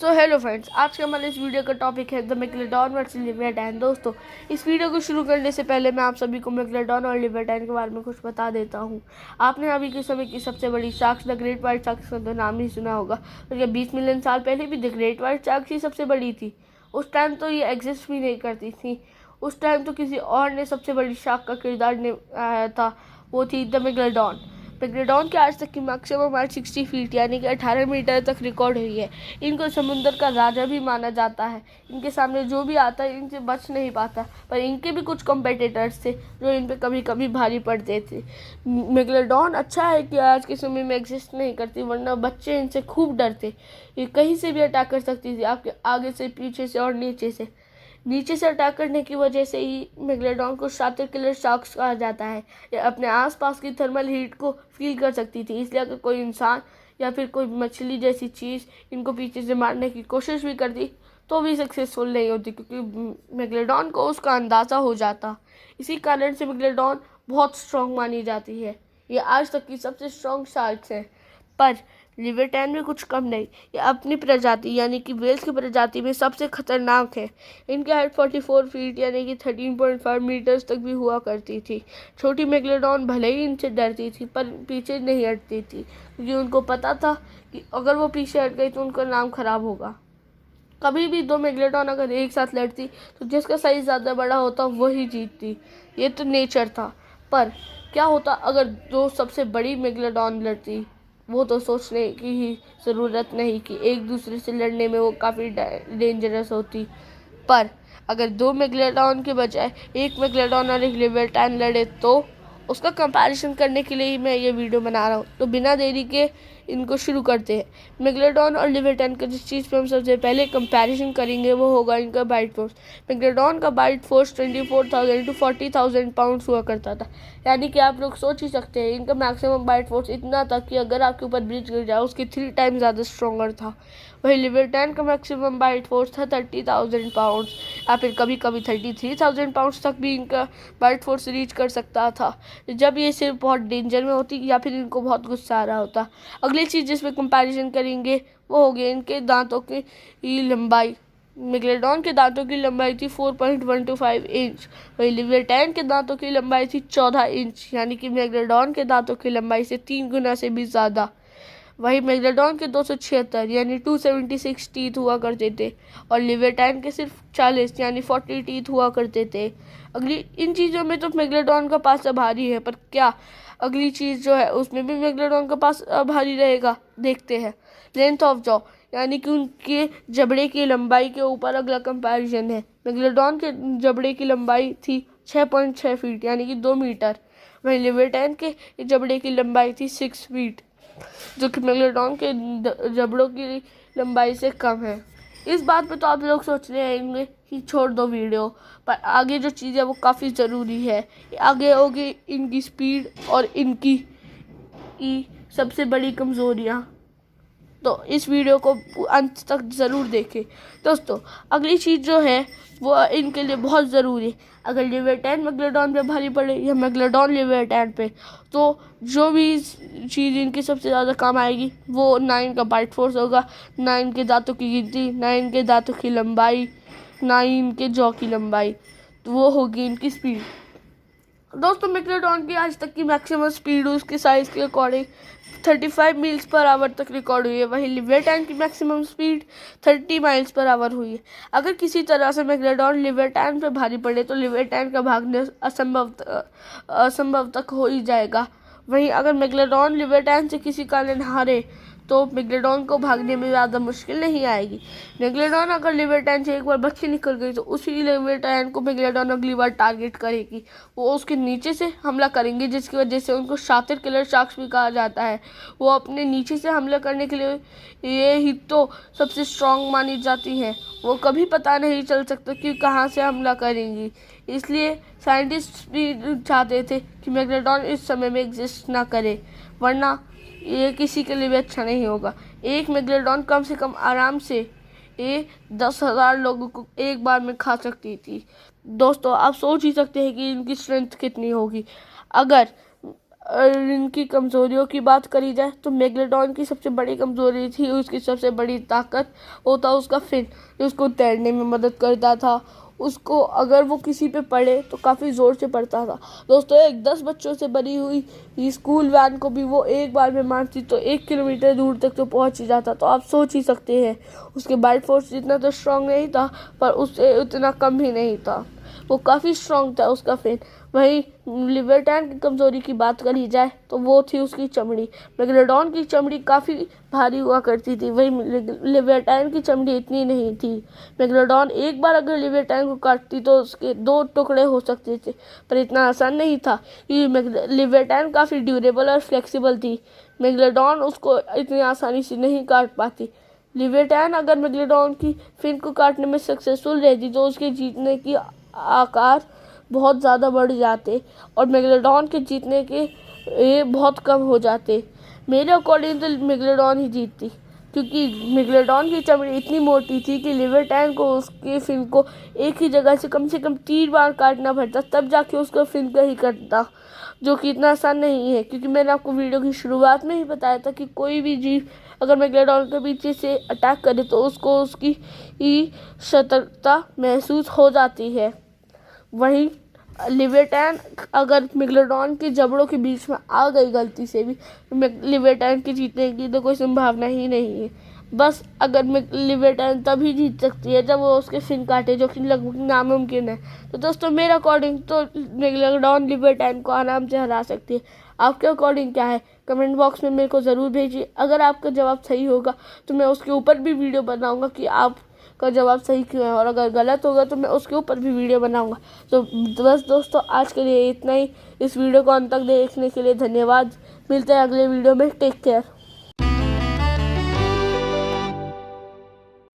तो hello friends, आज का हमारे इस वीडियो का टॉपिक है द मेगलोडॉन वर्सेस लिवियरटैन। दोस्तों, इस वीडियो को शुरू करने से पहले मैं आप सभी को मेगलोडॉन और लिवियरटैन के बारे में कुछ बता देता हूं। आपने अभी के समय की सबसे बड़ी sharks the great white sharks का तो नाम ही सुना होगा, क्योंकि 20 मिलियन साल पहले भी द ग्रेट व्हाइट शार्क्स ही सबसे बड़ी थी। उस टाइम तो ये एग्जिस्ट भी नहीं करती थी। उस टाइम तो किसी और ने सबसे बड़ी शार्क का किरदार निभाया था, वो थी द मेगलोडॉन। मेगलोडॉन की आज तक की मैक्सिमम हाइट 60 फीट यानी कि 18 मीटर तक रिकॉर्ड हुई है। इनको समुद्र का राजा भी माना जाता है। इनके सामने जो भी आता है इनसे बच नहीं पाता, पर इनके भी कुछ कॉम्पिटिटर्स थे जो इन पे कभी कभी भारी पड़ते थे। मेगलोडॉन अच्छा है कि आज के समय में एग्जिस्ट नहीं करती, वरना बच्चे इनसे खूब डरते। ये कहीं से भी अटैक कर सकती थी, आपके आगे से, पीछे से और नीचे से अटैक करने की वजह से ही मेगलोडॉन को शातिर किलर शार्क्स कहा जाता है। ये अपने आसपास की थर्मल हीट को फील कर सकती थी, इसलिए अगर कोई इंसान या फिर कोई मछली जैसी चीज़ इनको पीछे से मारने की कोशिश भी करती तो भी सक्सेसफुल नहीं होती, क्योंकि मेगलोडॉन को उसका अंदाज़ा हो जाता। इसी कारण से मेगलोडॉन बहुत स्ट्रॉन्ग मानी जाती है। ये आज तक की सबसे स्ट्रॉन्ग शार्क्स है। पर लिवियरटैन भी कुछ कम नहीं, ये अपनी प्रजाति यानी कि व्हेल्स की प्रजाति में सबसे खतरनाक है। इनकी हाइट 44 फीट यानी कि 13.5 मीटर्स तक भी हुआ करती थी। छोटी मेगलोडॉन भले ही इनसे डरती थी, पर पीछे नहीं हटती थी, क्योंकि उनको पता था कि अगर वो पीछे हट गई तो उनका नाम खराब होगा। कभी भी दो मेगलोडॉन अगर एक साथ लड़ती तो जिसका साइज ज़्यादा बड़ा होता वही जीतती। ये तो नेचर था। पर क्या होता अगर दो सबसे बड़ी मेगलोडॉन लड़ती? वो तो सोचने की ही ज़रूरत नहीं कि एक दूसरे से लड़ने में वो काफ़ी डेंजरस होती। पर अगर दो मेगलोडॉन के बजाय एक मेगलोडॉन और एक लिवियरटैन लड़े तो उसका कंपैरिजन करने के लिए ही मैं ये वीडियो बना रहा हूँ। तो बिना देरी के इनको शुरू करते हैं। मेगलोडॉन और लिवियरटैन का जिस चीज़ पे हम सबसे पहले कंपैरिजन करेंगे वो होगा इनका बाइट फोर्स। मेगलोडॉन का बाइट फोर्स 24,000 टू 40,000 पाउंड्स हुआ करता था, यानी कि आप लोग सोच ही सकते हैं इनका मैक्सिमम बाइट फोर्स इतना था कि अगर आपके ऊपर ब्रिज गिर जाए उसके 3 टाइम ज़्यादा स्ट्रॉन्गर था। वही लिवियरटैन का मैक्सिमम बाइट फोर्स था 30,000 पाउंड्स, या फिर कभी कभी 33,000 पाउंड्स तक भी इनका बाइट फोर्स रीच कर सकता था, जब ये सिर्फ बहुत डेंजर में होती या फिर इनको बहुत गुस्सा आ रहा होता। अगली चीज़ जिसमें कंपैरिजन करेंगे वो हो गया इनके दांतों की लंबाई। मेगलोडॉन के दांतों की लंबाई थी 4.125 इंच, वही लिवियरटैन के दांतों की लंबाई थी 14 इंच, यानी कि मेगलोडॉन के दांतों की लंबाई से 3 गुना से भी ज़्यादा। वही मेगलोडॉन के 276 यानी 276 टीथ हुआ करते थे, और लिवियरटैन के सिर्फ 40 यानी 40 टीथ हुआ करते थे। अगली इन चीज़ों में तो मेगलोडॉन का पास भारी है, पर क्या अगली चीज़ जो है उसमें भी मेगलोडॉन का पास भारी रहेगा? देखते हैं। लेंथ ऑफ जॉ यानी कि उनके जबड़े की लंबाई के ऊपर अगला कंपैरिजन है। मेगलोडॉन के जबड़े की लंबाई थी 6.6 फीट यानी कि 2 मीटर, वहीं लिवियरटैन के जबड़े की लंबाई थी 6 फीट, जो कि मेगलोडॉन के जबड़ों की लंबाई से कम है। इस बात पे तो आप लोग सोच रहे होंगे कि छोड़ दो वीडियो, पर आगे जो चीज़ है वो काफ़ी ज़रूरी है। आगे होगी इनकी स्पीड और इनकी सबसे बड़ी कमज़ोरियाँ। तो इस वीडियो को अंत तक ज़रूर देखें। दोस्तों, अगली चीज़ जो है वो इनके लिए बहुत ज़रूरी है। अगर लिवियरटैन मेगलोडॉन पे भारी पड़े या मेगलोडॉन लिवियरटैन पे, तो जो भी चीज़ इनकी सबसे ज़्यादा काम आएगी वो ना इनका बाइट फोर्स होगा, ना इनके दांतों की गिनती, ना इनके दांतों की लंबाई, ना ही इनके जॉ की लंबाई, तो वो होगी इनकी स्पीड। दोस्तों, मेगलोडॉन की आज तक की मैक्सिमम स्पीड उसके साइज़ के अकॉर्डिंग 35 मील्स पर आवर तक रिकॉर्ड हुई है। वहीं लिवियरटैन की maximum speed 30 miles per hour हुई है। अगर किसी तरह से मेगलोडॉन लिवियरटैन पर भारी पड़े तो लिवियरटैन का भागना असंभव तक हो ही जाएगा। वहीं अगर मेगलोडॉन लिवियरटैन से किसी कारण हारे तो मेगलोडॉन को भागने में ज़्यादा मुश्किल नहीं आएगी। मेगलोडॉन अगर लिवियरटैन से एक बार बच के निकल गई तो उसी लिवियरटैन को मेगलोडॉन अगली बार टारगेट करेगी। वो उसके नीचे से हमला करेंगे, जिसकी वजह से उनको शातिर किलर शार्क्स भी कहा जाता है। वो अपने नीचे से हमला करने के लिए ये ही तो सबसे स्ट्रॉन्ग मानी जाती हैं। वो कभी पता नहीं चल सकता कि कहाँ से हमला करेंगी, इसलिए साइंटिस्ट भी चाहते थे कि मेगलोडॉन इस समय में एग्जिस्ट ना करे, वरना ये किसी के लिए भी अच्छा नहीं होगा। एक मेगलोडॉन कम से कम आराम से ये 10,000 लोगों को एक बार में खा सकती थी। दोस्तों, आप सोच ही सकते हैं कि इनकी स्ट्रेंथ कितनी होगी। अगर इनकी कमज़ोरियों की बात करी जाए तो मेगलोडॉन की सबसे बड़ी कमज़ोरी थी, उसकी सबसे बड़ी ताकत वो था उसका फिन, जो उसको तैरने में मदद करता था। उसको अगर वो किसी पे पड़े तो काफ़ी ज़ोर से पड़ता था। दोस्तों, एक 10 बच्चों से बनी हुई स्कूल वैन को भी वो एक बार में मारती तो 1 किलोमीटर दूर तक तो पहुंच ही जाता। तो आप सोच ही सकते हैं, उसके बाइट फोर्स जितना तो स्ट्रांग नहीं था, पर उससे उतना कम भी नहीं था। वो काफ़ी स्ट्रांग था उसका फिन। वहीं लिबर्टैन की कमज़ोरी की बात करी जाए तो वो थी उसकी चमड़ी। मेगलोडॉन की चमड़ी काफ़ी भारी हुआ करती थी, वहीं लिबर्टैन की चमड़ी इतनी नहीं थी। मेगलोडॉन एक बार अगर लिबर्टैन को काटती तो उसके 2 टुकड़े हो सकते थे, पर इतना आसान नहीं था क्योंकि लिबर्टैन काफ़ी ड्यूरेबल और फ्लेक्सिबल थी। मेगलोडॉन उसको इतनी आसानी से नहीं काट पाती। लिबर्टैन अगर मेगलोडॉन की फिन को काटने में सक्सेसफुल रहती तो उसके जीतने की आकार बहुत ज़्यादा बढ़ जाते और मेगलोडॉन के जीतने के बहुत कम हो जाते। मेरे अकॉर्डिंग तो मेगलोडॉन ही जीतती, क्योंकि मेगलोडॉन की चमड़ी इतनी मोटी थी कि लिबर्टैन को उसके फिन को एक ही जगह से कम 3 बार काटना पड़ता, तब जाके उसका फिन कहीं कटता, जो कि इतना आसान नहीं है। क्योंकि मैंने आपको वीडियो की शुरुआत में ही बताया था कि कोई भी जीव अगर मेगलोडॉन के पीछे से अटैक करे तो उसको उसकी सतर्कता महसूस हो जाती है। वहीं लिबर्टैन अगर मेगलोडॉन के जबड़ों के बीच में आ गई गलती से भी तो लिबर्टैन के जीतने की तो कोई संभावना ही नहीं है। बस अगर लिबर्टैन तभी जीत सकती है जब वो उसके फिन काटे, जो कि लगभग नामुमकिन है। तो दोस्तों, मेरे अकॉर्डिंग तो मेगलोडॉन लिबर्टैन को आराम से हरा सकती है। आपके अकॉर्डिंग क्या है, कमेंट बॉक्स में मेरे को ज़रूर भेजिए। अगर आपका जवाब सही होगा तो मैं उसके ऊपर भी वीडियो बनाऊंगा कि आपका जवाब सही क्यों है, और अगर गलत होगा तो मैं उसके ऊपर भी वीडियो बनाऊंगा। तो बस दोस्तों, आज के लिए इतना ही। इस वीडियो को अंत तक देखने के लिए धन्यवाद। मिलते हैं अगले वीडियो में। Take care.